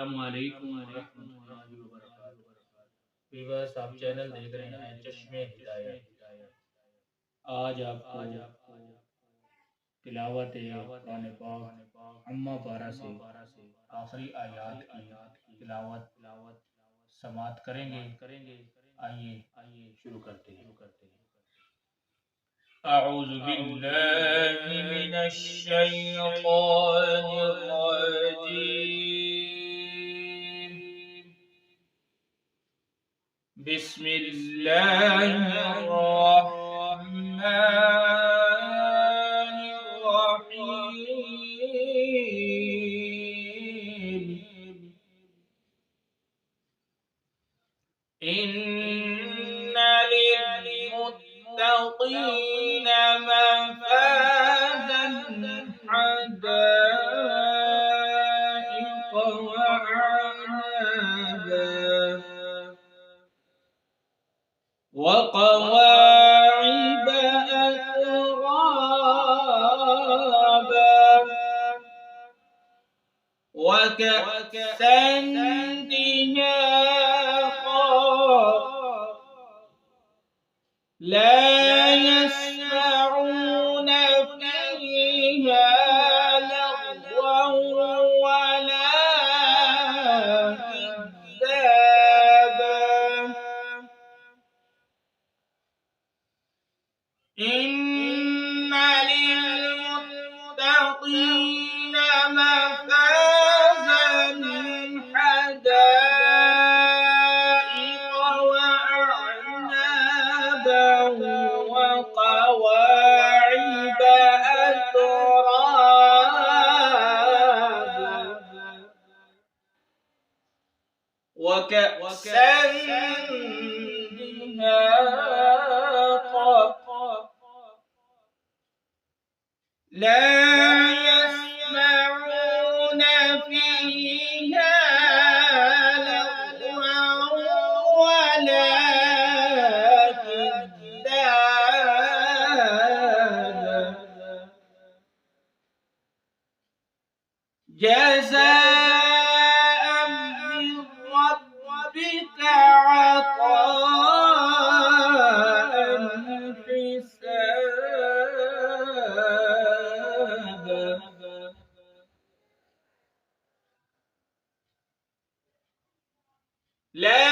अस्सलामुअलैकुम वरहमतुल्लाहि वबरकातुहू। व्यूअर्स, आप चैनल देख रहे हैं चश्मे हिदायत। आज आपको तिलावत कुरान पाक अम्मा पारा से आखिरी आयत की तिलावत समाअत करेंगे। आइए शुरू करते हैं। अऊज़ु बिल्लाहि मिनश शैतानिर रजीम। बिस्मिल्लाहिर्रहमानिर्रहीम। इन्ना लिलमुत्तक़ीना मफ़ाज़न हदाइक़ वक़वाइब अतराबा वकअसन दिहाक़ा ला यस्मऊन फ़ीहा लग़वन वला किज़्ज़ाबा। इन्ना लिलमुत्तक़ीना मफ़ाज़न हदाइक़ वअعنाबा वक़वाइब अतराबा वकअसन दिहाक़ा لا يسمعون فيها لغوا ولا كذابا جزاء من ربك عطاء حسابا لا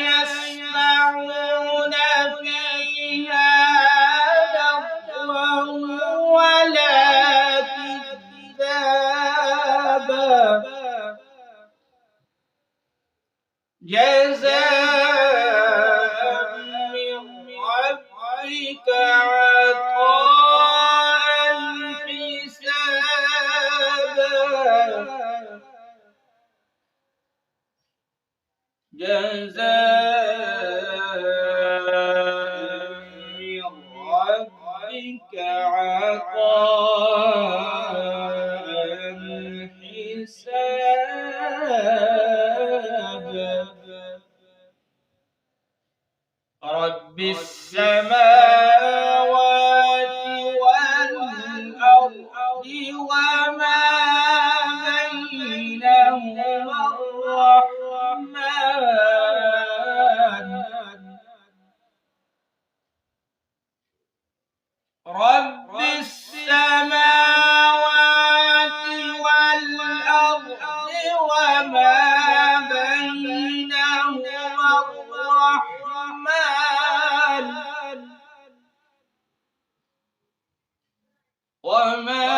يسمعون فيها لغوا ولا كذابا جزاء من ربك عطاء حسابا جزاء من ربك عطاء حسابا رب السماوات والأرض وما بينهما الرحمن رب السماوات والأرض وما بينهما الرحمن وما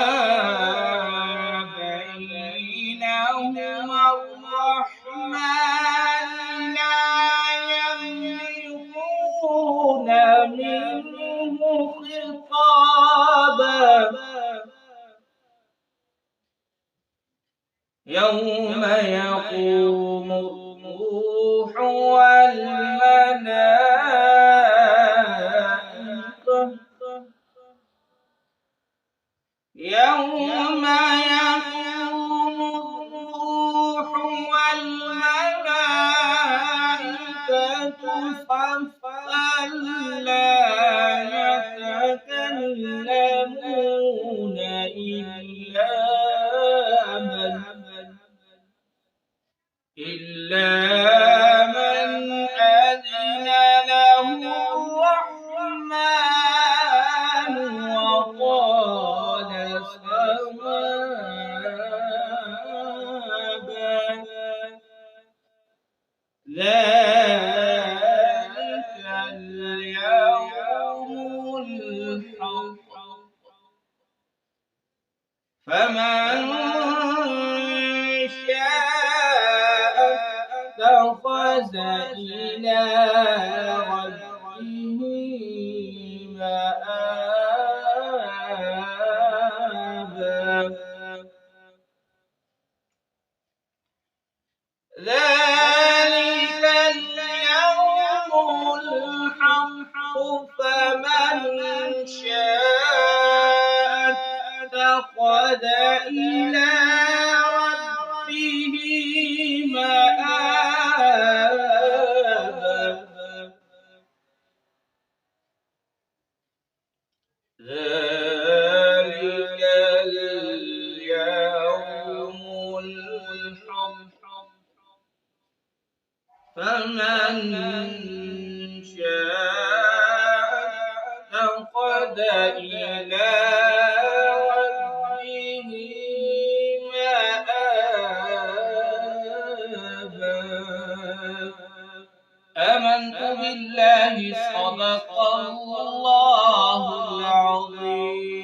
بينهما الرحمن لا يملكون منه خطابا يوم يقوم الروح والملائكة يوم يقوم الروح والملائكة صفا لا يتكلمون إلا من إلا من أذن له الرحمن وقال صوابا. ذلك اليوم الحق، فمن شاء اتخذ إلى ربه مآبا. ذلك اليوم الحق، فمن شاء اتخذ إلى ربه مآبا. ذلك اليوم الحق، فمن شاء اتخذ إلى ربه مآبا. آمنت بالله، صدق الله العظيم.